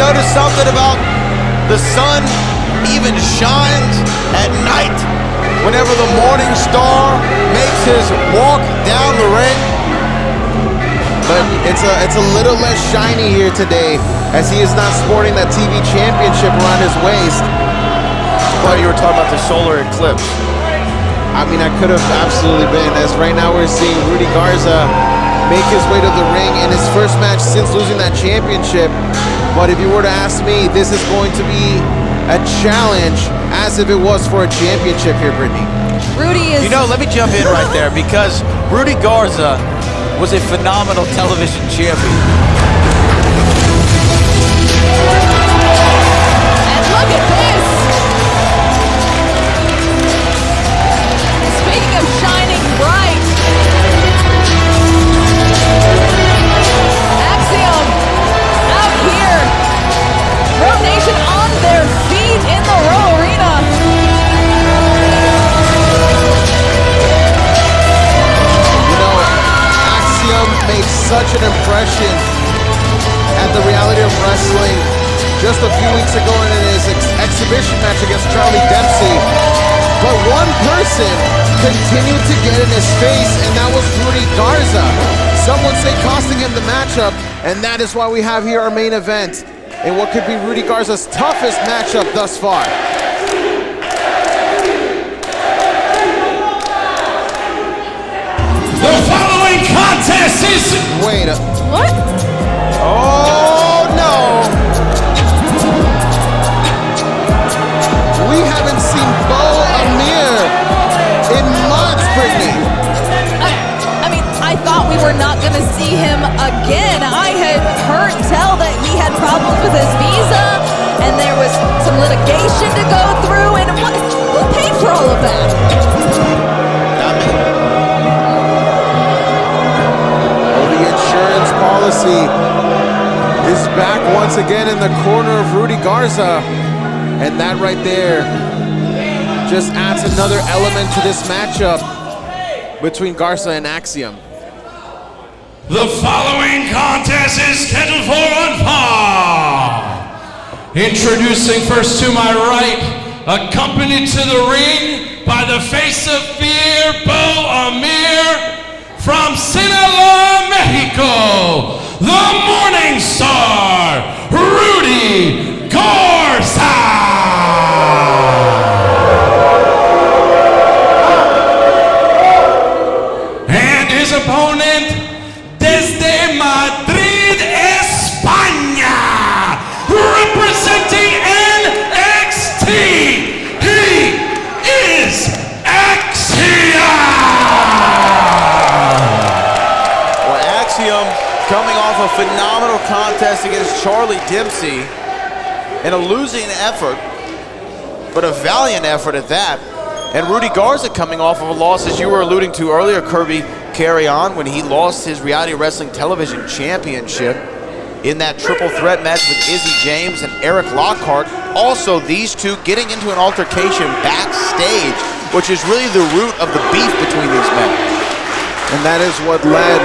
notice something about the sun even shines at night whenever the morning star makes his walk down the ring? But it's a little less shiny here today, as he is not sporting that TV championship around his waist. I thought you were talking about the solar eclipse. I mean, I could have absolutely been, as right now we're seeing Rudy Garza make his way to the ring in his first match since losing that championship. But if you were to ask me, this is going to be a challenge as if it was for a championship here, Brittany. Rudy is... You know, let me jump in right there, because Rudy Garza was a phenomenal television champion. And look at this! Speaking of shining bright, Axiom out here. Pro Nation on their feet in the Row Arena. Made such an impression at the Reality of Wrestling just a few weeks ago in his exhibition match against Charlie Dempsey. But one person continued to get in his face, and that was Rudy Garza. Some would say costing him the matchup, and that is why we have here our main event in what could be Rudy Garza's toughest matchup thus far. The following contest is... Wait a... What? Oh, no! We haven't seen 𝐒𝐿 in months, Brittany. I mean, I thought we were not going to see him again. I had heard tell that he had problems with his visa, and there was some litigation to go through, and who paid for all of that? Policy is back once again in the corner of Rudy Garza, and that right there just adds another element to this matchup between Garza and Axiom. The following contest is scheduled for one fall. Introducing first to my right, accompanied to the ring by the face of fear, 𝐒𝐿 from Sinaloa, Mexico, the Morning Star, Rudy Garza. And his opponent, desde Madrid, España, representing NXT, he is Axiom. Coming off a phenomenal contest against Charlie Dempsey in a losing effort, but a valiant effort at that. And Rudy Garza coming off of a loss, as you were alluding to earlier, Kirby, carry on, when he lost his Reality Wrestling Television Championship in that triple threat match with 𝐦𝐨𝐫𝐞 and Eric Lockhart. Also, these two getting into an altercation backstage, which is really the root of the beef between these men. And that is what led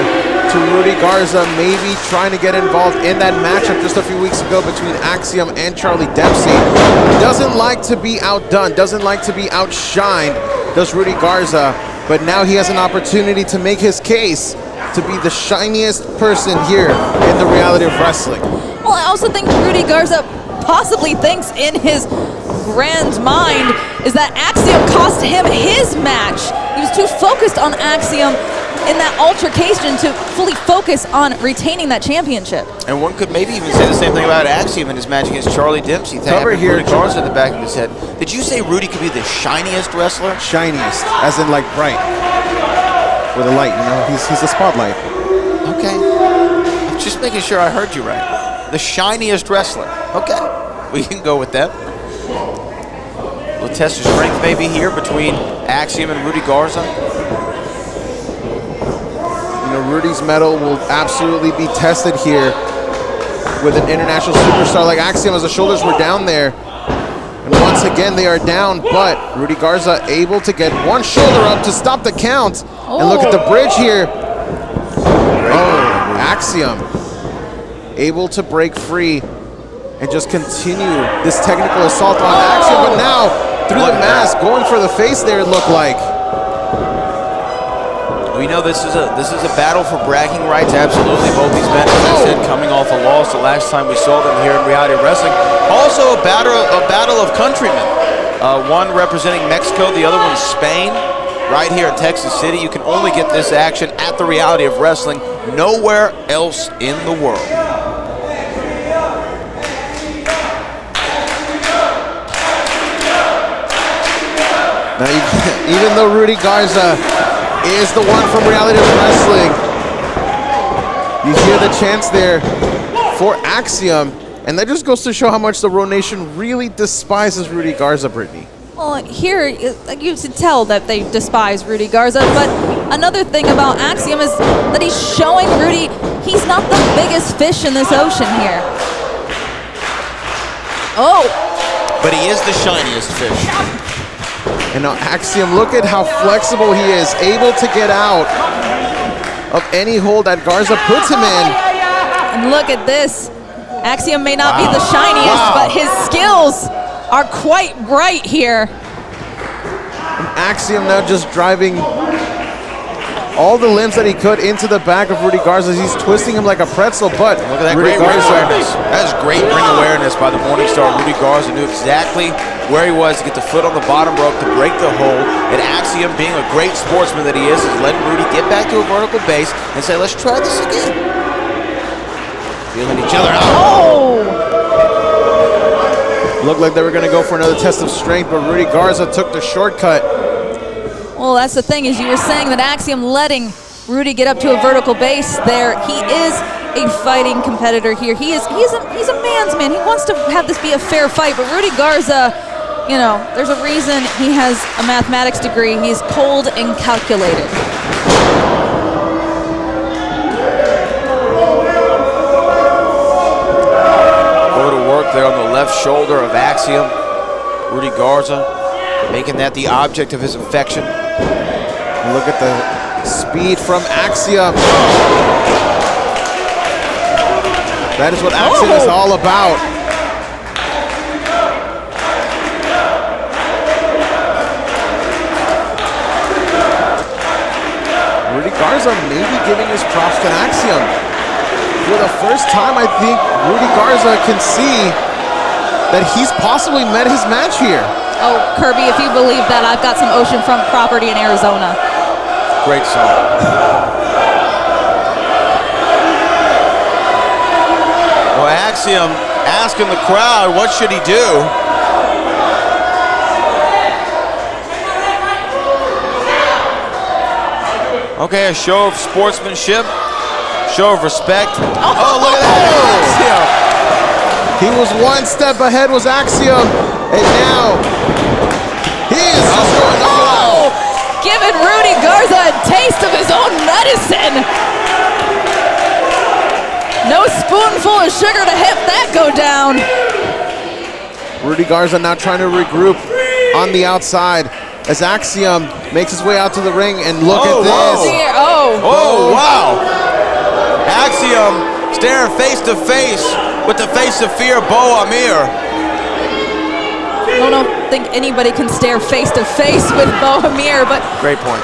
to Rudy Garza maybe trying to get involved in that matchup just a few weeks ago between Axiom and Charlie Dempsey. Doesn't like to be outdone, doesn't like to be outshined, does Rudy Garza. But now he has an opportunity to make his case to be the shiniest person here in the Reality of Wrestling. Well, I also think Rudy Garza possibly thinks in his grand mind is that Axiom cost him his match. He was too focused on Axiom in that altercation to fully focus on retaining that championship. And one could maybe even say the same thing about Axiom in his match against Charlie Dempsey. Cover here, Rudy Garza in the back of his head. Did you say Rudy could be the shiniest wrestler? Shiniest, as in like bright. With a light, you know, he's a spotlight. Okay. I'm just making sure I heard you right. The shiniest wrestler. Okay. We can go with that. We'll test of strength maybe here between Axiom and Rudy Garza. You know, Rudy's mettle will absolutely be tested here with an international superstar like Axiom, as the shoulders were down there. And once again, they are down, but Rudy Garza able to get one shoulder up to stop the count. And look at the bridge here. Oh, Axiom able to break free and just continue this technical assault on Axiom. But now, through the mask, going for the face there, it looked like. We know this is a battle for bragging rights. Absolutely, both these men, as I said, coming off a loss the last time we saw them here in reality wrestling. Also a battle of countrymen. One representing Mexico, the other one Spain. Right here in Texas City, you can only get this action at the Reality of Wrestling, nowhere else in the world. Now, even though Rudy Garza is the one from Reality of Wrestling, you hear the chants there for Axiom, and that just goes to show how much the Row Nation really despises Rudy Garza, Brittany. Well, here you can tell that they despise Rudy Garza, but another thing about Axiom is that he's showing Rudy he's not the biggest fish in this ocean here. Oh! But he is the shiniest fish. And now Axiom, look at how flexible he is, able to get out of any hold that Garza puts him in. And look at this. Axiom may not be the shiniest, but his skills are quite bright here. And Axiom now just driving all the limbs that he could into the back of Rudy Garza. He's twisting him like a pretzel, but look at that Rudy great ring Garza, awareness. That is great ring awareness by the Morningstar. Rudy Garza knew exactly where he was to get the foot on the bottom rope to break the hold. And Axiom, being a great sportsman that he is letting Rudy get back to a vertical base and say, let's try this again. Feeling each other out. Oh! Looked like they were going to go for another test of strength, but Rudy Garza took the shortcut. Well, that's the thing, is you were saying that Axiom letting Rudy get up to a vertical base there. He is a fighting competitor here. He's a man's man. He wants to have this be a fair fight, but Rudy Garza, you know, there's a reason he has a mathematics degree. He's cold and calculated. There on the left shoulder of Axiom. Rudy Garza making that the object of his affection. Look at the speed from Axiom. That is what Axiom is all about. Rudy Garza maybe giving his props to Axiom. For the first time, I think Rudy Garza can see that he's possibly met his match here. Oh, Kirby, if you believe that, I've got some oceanfront property in Arizona. Great song. Well, Axiom asking the crowd, what should he do? Okay, a show of sportsmanship. Show of respect. Oh, look at that! He was one step ahead, was Axiom, and now he is just going all out. Giving Rudy Garza a taste of his own medicine. No spoonful of sugar to help that go down. Rudy Garza now trying to regroup on the outside as Axiom makes his way out to the ring, and look at this. Oh, wow. Axiom staring face to face with the face of fear, 𝐒𝐲𝐻𝐼𝐸. I don't think anybody can stare face to face with 𝐒𝐲𝐻𝐼𝐸, but great point.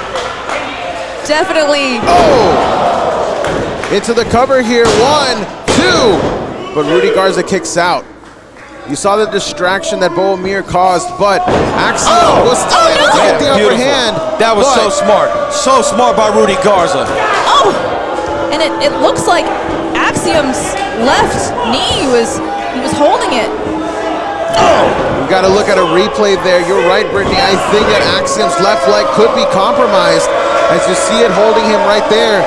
Definitely. Oh! Into the cover here, 1, 2. But Rudy Garza kicks out. You saw the distraction that 𝐒𝐲𝐻𝐼𝐸 caused, but Axiom was still able to get the upper hand. That was so smart. So smart by Rudy Garza. Oh! And it looks like Axiom's left knee was holding it. Oh! We've got to look at a replay there. You're right, Brittany. I think that Axiom's left leg could be compromised as you see it holding him right there.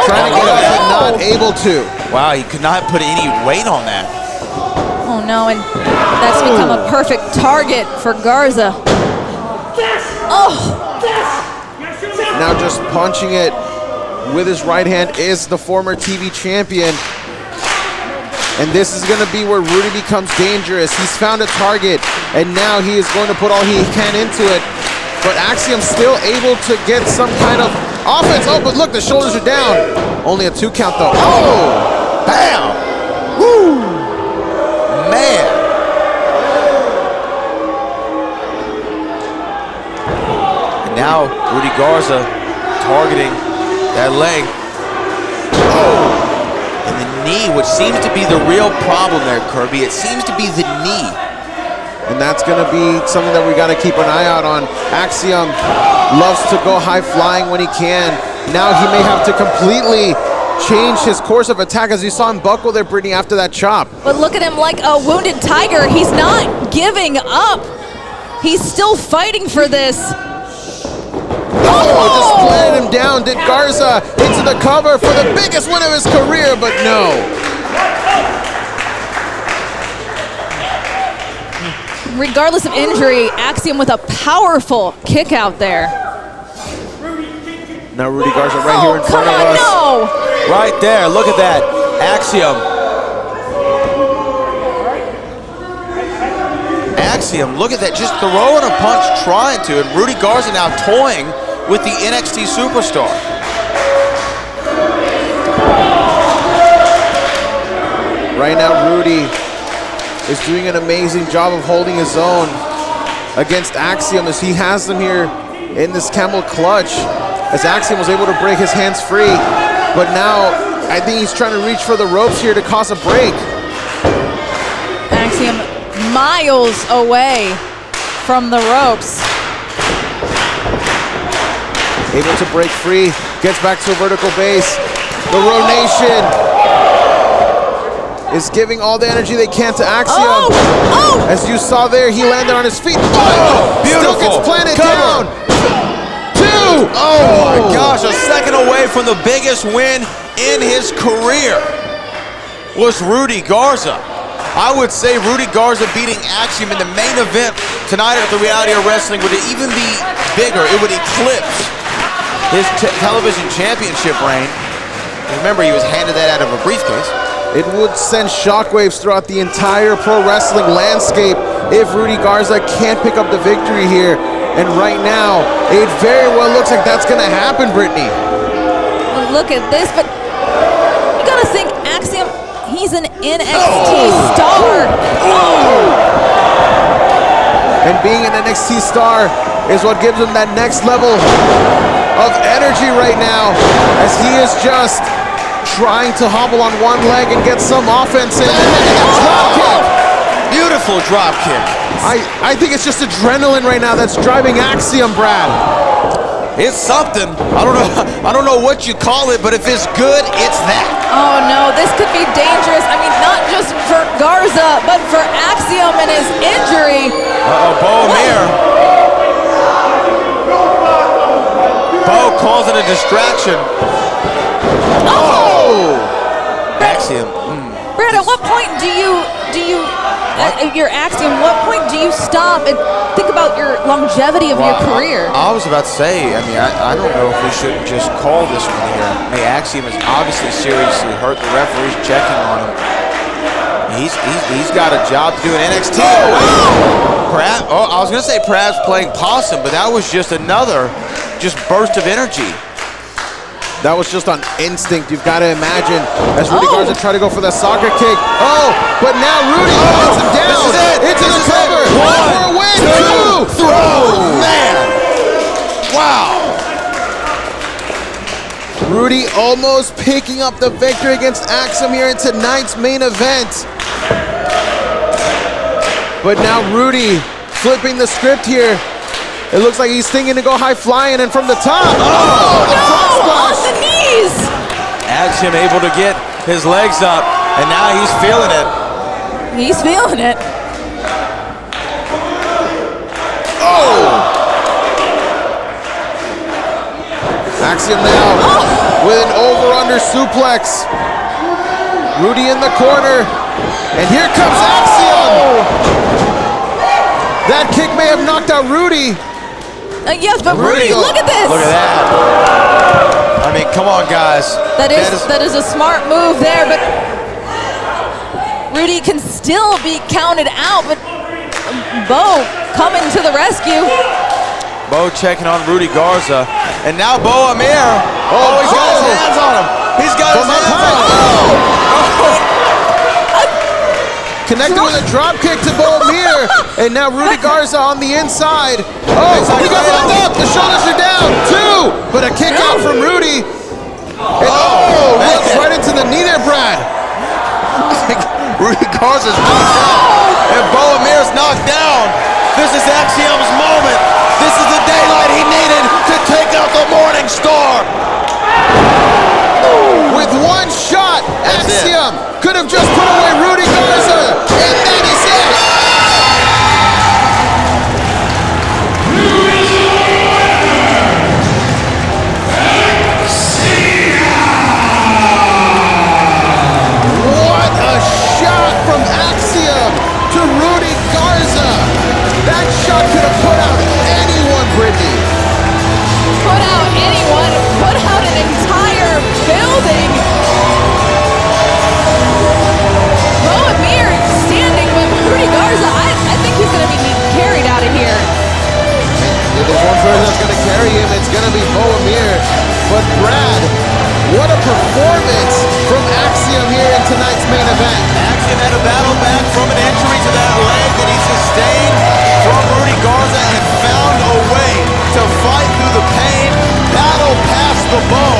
Trying to get up and not able to. Wow, he could not put any weight on that. Oh no, and that's become a perfect target for Garza. Oh! Now just punching it with his right hand is the former TV champion. And this is going to be where Rudy becomes dangerous. He's found a target, and now he is going to put all he can into it. But Axiom's still able to get some kind of offense. Oh, but look, the shoulders are down. Only a 2 count, though. Oh! Bam! Woo! Man. now Rudy Garza targeting that leg. And the knee, which seems to be the real problem there, Kirby. It seems to be the knee. And that's going to be something that we got to keep an eye out on. Axiom loves to go high flying when he can. Now he may have to completely change his course of attack, as you saw him buckle there, Brittany, after that chop. But look at him like a wounded tiger. He's not giving up. He's still fighting for this. Oh, just planted him down. Did Garza into the cover for the biggest win of his career, but no. Regardless of injury, Axiom with a powerful kick out there. Now Rudy Garza right here in front of us. No! Right there, look at that. Axiom. Axiom, look at that, just throwing a punch, trying to, and Rudy Garza now toying with the NXT superstar. Right now, Rudy is doing an amazing job of holding his own against Axiom, as he has them here in this camel clutch, as Axiom was able to break his hands free. But now, I think he's trying to reach for the ropes here to cause a break. Axiom miles away from the ropes. Able to break free, gets back to a vertical base. The Row Nation is giving all the energy they can to Axiom. As you saw there, he landed on his feet. Beautiful. Still gets planted down. Two. Oh my gosh, a second away from the biggest win in his career was Rudy Garza. I would say Rudy Garza beating Axiom in the main event tonight at the Reality of Wrestling would even be bigger. It would eclipse his television championship reign. Remember, he was handed that out of a briefcase. It would send shockwaves throughout the entire pro wrestling landscape if Rudy Garza can't pick up the victory here. And right now, it very well looks like that's going to happen, Brittany. Look at this, but you gotta think, Axiom, he's an NXT star. And being an NXT star is what gives him that next level of energy right now, as he is just trying to hobble on one leg and get some offense in. Drop kick. Beautiful drop kick. I think it's just adrenaline right now that's driving Axiom, Brad. It's something. I don't know what you call it, but if it's good, it's that. Oh no, this could be dangerous. I mean, not just for Garza, but for Axiom and his injury. Bo Amir. Bo calls it a distraction. Axiom. Brad, at what point do you your Axiom, what point do you stop and think about your longevity of your career? I was about to say, I mean, I don't know if we should just call this one here. Hey, Axiom is obviously seriously hurt. The referee's checking on him. He's got a job to do in NXT. Perhaps, I was gonna say perhaps playing possum, but that was just another burst of energy. That was just on instinct. You've got to imagine as Rudy Garza tried to go for the soccer kick. But now Rudy puts him down. This is it. Into the cover. One for a win. Two. Oh, man. Wow. Rudy almost picking up the victory against Axiom here in tonight's main event. But now Rudy flipping the script here. It looks like he's thinking to go high flying, and from the top. On the knees. Axiom able to get his legs up, and now he's feeling it. He's feeling it. Axiom now with an over-under suplex. Rudy in the corner, and here comes Axiom. That kick may have knocked out Rudy. Yes, but Rudy, look at this. Look at that. I mean, come on, guys. That is a smart move there, but Rudy can still be counted out, but Bo coming to the rescue. Bo checking on Rudy Garza, and now Bo Amir. He's got his hands on him. He's got his hands on him. Connected with a drop kick to Bohemir. And now Rudy Garza on the inside. Oh, he got locked up. The shoulders are down. 2. But a kick out from Rudy. And looks right into the knee there, Brad. Rudy Garza's knocked out, and Bohemir's knocked down. This is Axiom's moment. This is the daylight he needed to take out the Morning Star. With one shot, Axiom could have just put away Rudy Garza, and that is it. What a shot from Axiom to Rudy Garza. That shot could have put out anyone, Brittany. Put out anyone, put out an entire building. Bohemir standing with Rudy Garza. I think he's going to be carried out of here. If there's one person that's going to carry him, it's going to be Bohemir. But Brad, what a performance from Axiom here in tonight's main event. Axiom had a battle back from an injury to that leg that he sustained from Rudy Garza and found a way to fight through the pain, battle past the bow,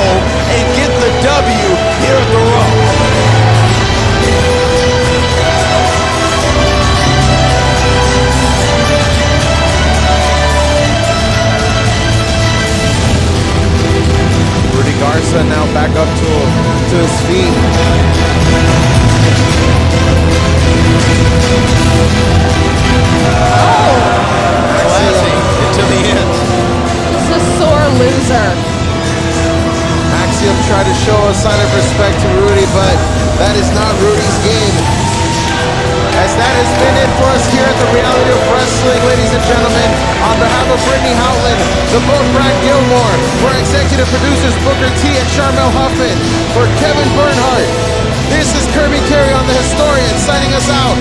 and get the W here at the Row. Rudy Garza now back up to his feet. Classy until the end. He's a sore loser. Axiom tried to show a sign of respect to Rudy, but that is not Rudy's game. As that has been it for us here at the Reality of Wrestling, ladies and gentlemen. On behalf of Brittany Howland, the boat Brad Gilmore, for executive producers Booker T and Charmel Huffman, for Kevin Bernhardt, this is 𝐒𝐞𝐞𝐝 on the Historian signing us out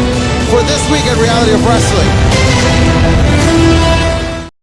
for this week at Reality of Wrestling.